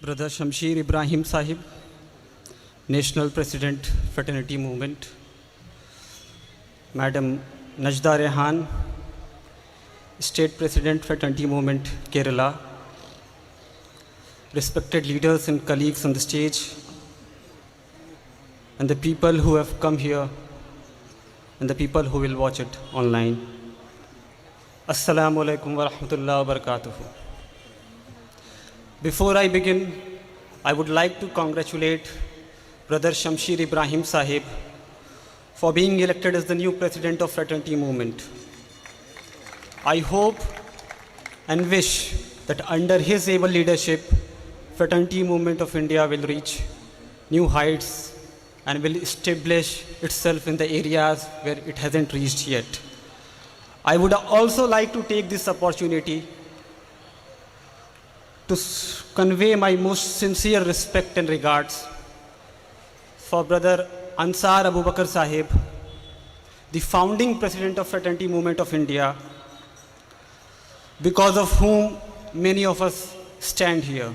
Brother Shamsheer Ibrahim Sahib, National President, Fraternity Movement, Madam Najda Rehan, State President, Fraternity Movement, Kerala, respected leaders and colleagues on the stage, and the people who have come here, and the people who will watch it online. Assalamu alaikum wa rahmatullahi wa barakatuh. Before I begin, I would like to congratulate Brother Shamsheer Ibrahim Sahib for being elected as the new president of Fraternity Movement. I hope and wish that under his able leadership, Fraternity Movement of India will reach new heights and will establish itself in the areas where it hasn't reached yet. I would also like to take this opportunity to convey my most sincere respect and regards for Brother Ansar Abu Bakr Sahib, the founding president of Fraternity Movement of India, because of whom many of us stand here.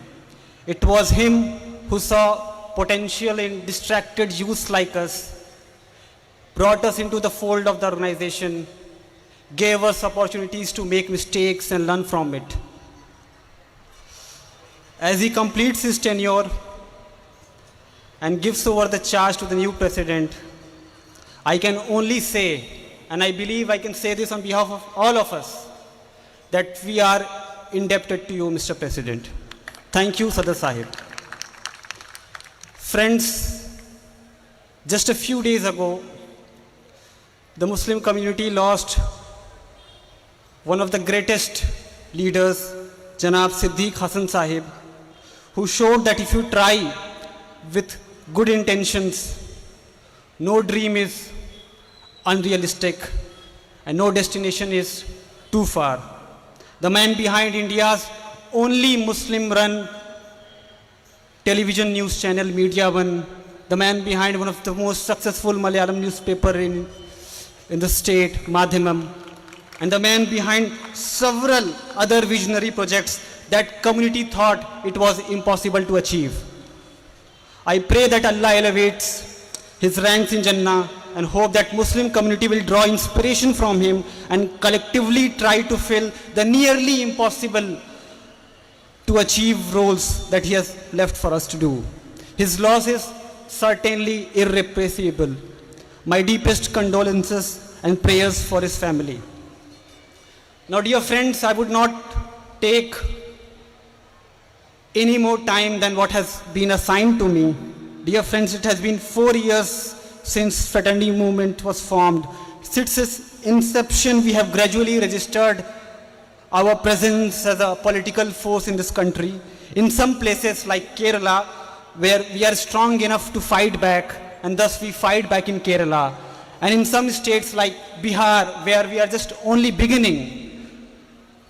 It was him who saw potential in distracted youths like us, brought us into the fold of the organization, gave us opportunities to make mistakes and learn from it. As he completes his tenure and gives over the charge to the new president, I can only say, and I believe I can say this on behalf of all of us, that we are indebted to you, Mr. President. Thank you, Sadar Sahib. Friends, just a few days ago, the Muslim community lost one of the greatest leaders, Janab Siddiq Hasan Sahib, who showed that if you try with good intentions, no dream is unrealistic and no destination is too far. The man behind India's only Muslim-run television news channel, Media One, the man behind one of the most successful Malayalam newspaper in the state, Madhyamam, and the man behind several other visionary projects that community thought it was impossible to achieve. I pray that Allah elevates his ranks in Jannah and hope that Muslim community will draw inspiration from him and collectively try to fill the nearly impossible to achieve roles that he has left for us to do. His loss is certainly irreplaceable. My deepest condolences and prayers for his family. Now, dear friends, I would not take any more time than what has been assigned to me. Dear friends, it has been 4 years since Fraternity Movement was formed. Since its inception, we have gradually registered our presence as a political force in this country. In some places like Kerala, where we are strong enough to fight back, and thus we fight back in Kerala. And in some states like Bihar, where we are just only beginning,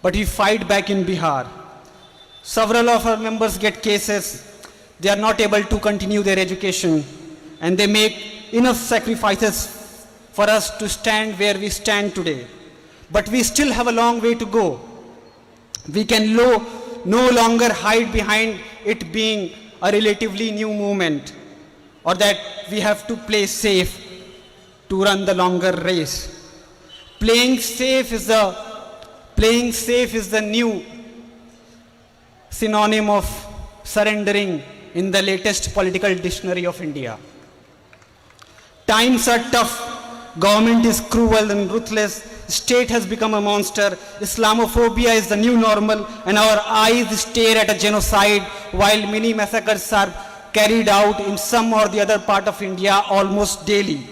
but we fight back in Bihar. Several of our members get cases. They are not able to continue their education, and they make enough sacrifices for us to stand where we stand today. But we still have a long way to go. We can no longer hide behind it being a relatively new movement, or that we have to play safe to run the longer race. Playing safe is the new synonym of surrendering in the latest political dictionary of India. Times are tough, government is cruel and ruthless, state has become a monster, Islamophobia is the new normal, and our eyes stare at a genocide while many massacres are carried out in some or the other part of India almost daily.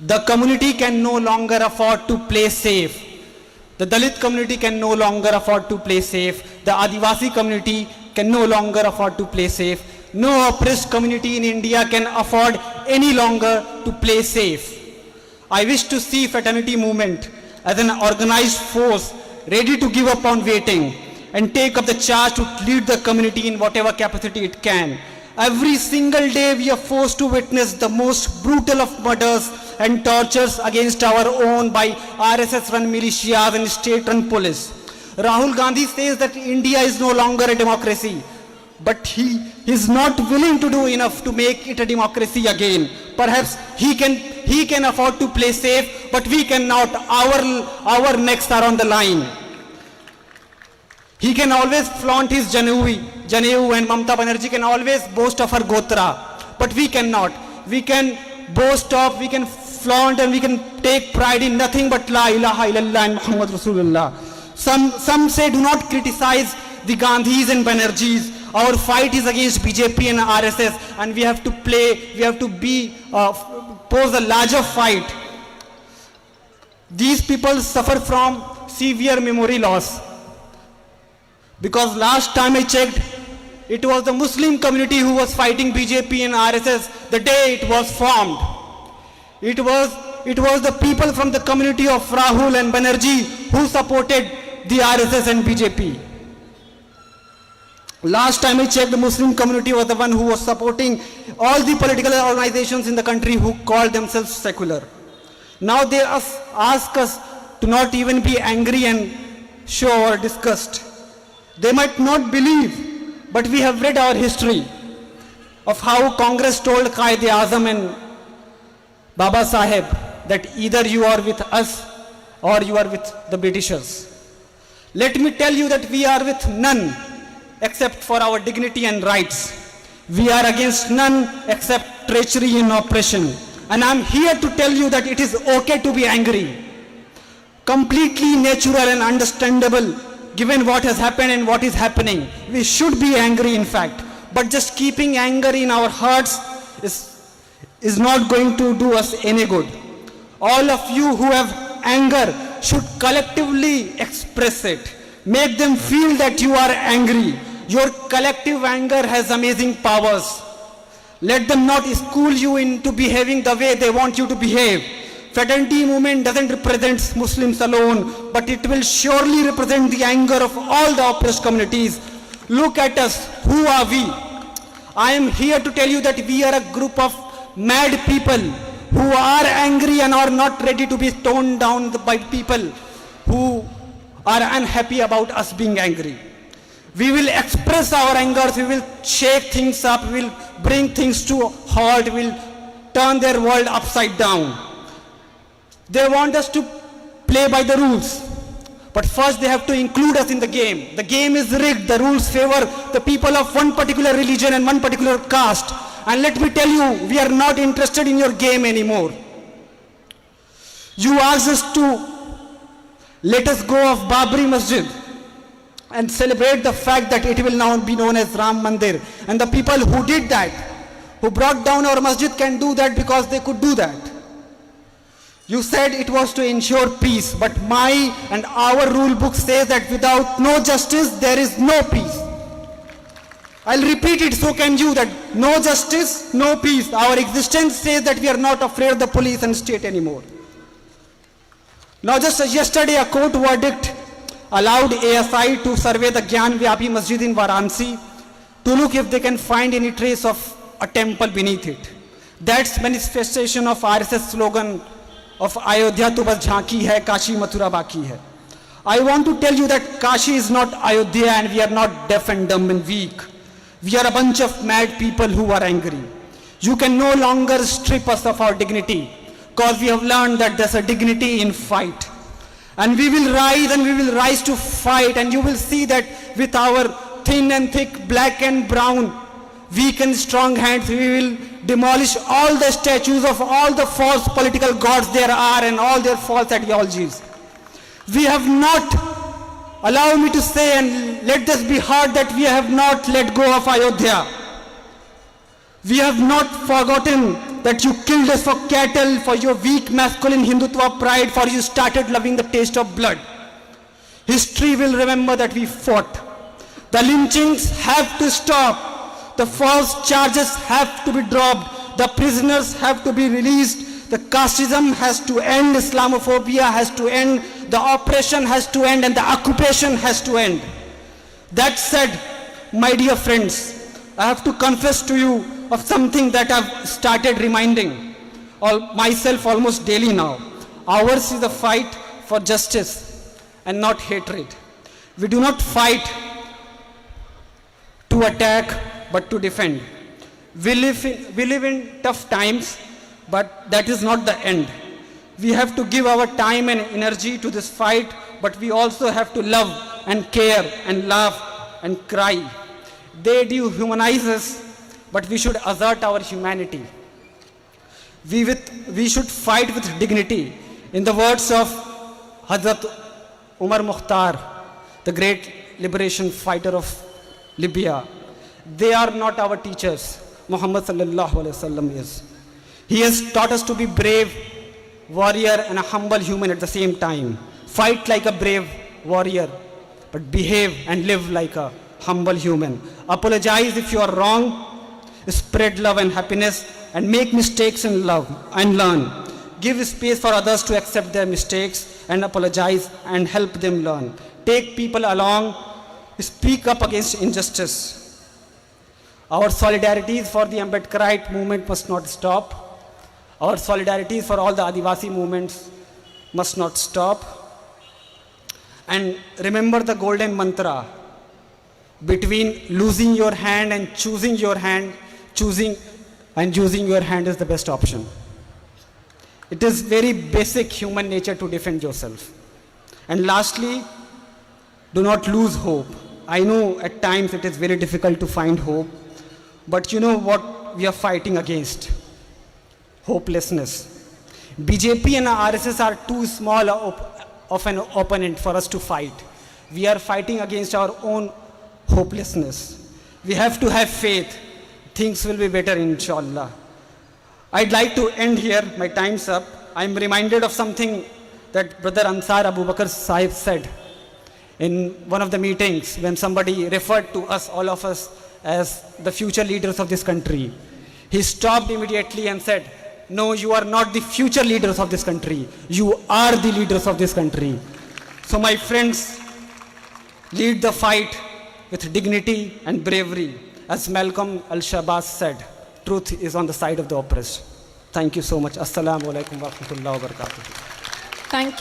The community can no longer afford to play safe. The Dalit community can no longer afford to play safe. The Adivasi community can no longer afford to play safe. No oppressed community in India can afford any longer to play safe. I wish to see Fraternity Movement as an organized force ready to give up on waiting and take up the charge to lead the community in whatever capacity it can. Every single day we are forced to witness the most brutal of murders and tortures against our own by RSS-run militias and state-run police. Rahul Gandhi says that India is no longer a democracy. but he is not willing to do enough to make it a democracy again. Perhaps he can afford to play safe, but we cannot. Our necks are on the line. He can always flaunt his Janevu, and Mamta Banerjee can always boast of her Gotra, but we cannot. We can boast of, we can flaunt, and we can take pride in nothing but La ilaha illallah and Muhammad Rasulullah. Some say do not criticize the Gandhis and Banerjees. Our fight is against BJP and RSS, and we have to pose a larger fight. These people suffer from severe memory loss. Because last time I checked, it was the Muslim community who was fighting BJP and RSS the day it was formed. It was the people from the community of Rahul and Banerjee who supported the RSS and BJP. Last time I checked, the Muslim community was the one who was supporting all the political organizations in the country who called themselves secular. Now they ask us to not even be angry and show our disgust. They might not believe, but we have read our history of how Congress told Quaid-e-Azam and Baba Saheb that either you are with us or you are with the Britishers. Let me tell you that we are with none except for our dignity and rights. We are against none except treachery and oppression. And I'm here to tell you that it is okay to be angry. Completely natural and understandable given what has happened and what is happening. We should be angry, in fact. But just keeping anger in our hearts is not going to do us any good. All of you who have anger should collectively express it. Make them feel that you are angry. Your collective anger has amazing powers. Let them not school you into behaving the way they want you to behave. Fraternity movement doesn't represent Muslims alone, but it will surely represent the anger of all the oppressed communities. Look at us. Who are we? I am here to tell you that we are a group of mad people who are angry and are not ready to be toned down by people who are unhappy about us being angry. We will express our anger, we will shake things up, we will bring things to a halt, we will turn their world upside down. They want us to play by the rules, but first they have to include us in the game. The game is rigged, the rules favor the people of one particular religion and one particular caste. And let me tell you, we are not interested in your game anymore. You asked us to let us go of Babri Masjid and celebrate the fact that it will now be known as Ram Mandir. And the people who did that, who brought down our masjid, can do that because they could do that. You said it was to ensure peace, but my and our rule book says that without no justice, there is no peace. I'll repeat it, so can you, that no justice, no peace. Our existence says that we are not afraid of the police and state anymore. Now just yesterday, a court verdict allowed ASI to survey the Gyan Vyapi Masjid in Varanasi to look if they can find any trace of a temple beneath it. That's manifestation of RSS slogan of Ayodhya to bas jhanki hai, Kashi Mathura baki hai. I want to tell you that Kashi is not Ayodhya, and we are not deaf and dumb and weak. We are a bunch of mad people who are angry. You can no longer strip us of our dignity, because we have learned that there's a dignity in fight. And we will rise to fight, and you will see that with our thin and thick, black and brown, weak and strong hands, we will demolish all the statues of all the false political gods there are and all their false ideologies. We have not, allow me to say, and let this be heard, that we have not let go of Ayodhya. We have not forgotten that you killed us for cattle, for your weak masculine Hindutva pride, for you started loving the taste of blood. History will remember that we fought. The lynchings have to stop. The false charges have to be dropped. The prisoners have to be released. The casteism has to end. Islamophobia has to end. The oppression has to end, and the occupation has to end. That said, my dear friends, I have to confess to you of something that I've started reminding myself almost daily now. Ours is a fight for justice and not hatred. We do not fight to to attack, but to defend. We live in tough times, but that is not the end. We have to give our time and energy to this fight, but we also have to love and care and laugh and cry. They dehumanize us, but we should assert our humanity. We should fight with dignity. In the words of Hazrat Umar Mukhtar, the great liberation fighter of Libya, they are not our teachers. Muhammad sallallahu alaihi wasallam is. He has taught us to be brave warrior and a humble human at the same time. Fight like a brave warrior, but behave and live like a humble human. Apologize if you are wrong. Spread love and happiness and make mistakes and love and learn. Give space for others to accept their mistakes and apologize and help them learn. Take people along. Speak up against injustice. Our solidarities for the Ambedkarite movement must not stop. Our solidarities for all the Adivasi movements must not stop. And remember the golden mantra: between losing your hand and choosing your hand, choosing and using your hand is the best option. It is very basic human nature to defend yourself. And lastly, do not lose hope. I know at times it is very difficult to find hope, but you know what we are fighting against? Hopelessness. BJP and RSS are too small of an opponent for us to fight. We are fighting against our own hopelessness. We have to have faith. Things will be better, inshallah. I'd like to end here. My time's up. I'm reminded of something that Brother Ansar Abu Bakr Sahib said in one of the meetings when somebody referred to us, all of us, as the future leaders of this country. He stopped immediately and said, "No, you are not the future leaders of this country. You are the leaders of this country." So my friends, lead the fight with dignity and bravery. As Malcolm Al-Shabazz said, truth is on the side of the oppressed. Thank you so much. Assalamu alaikum wa rahmatullahi wa barakatuh. Thank you.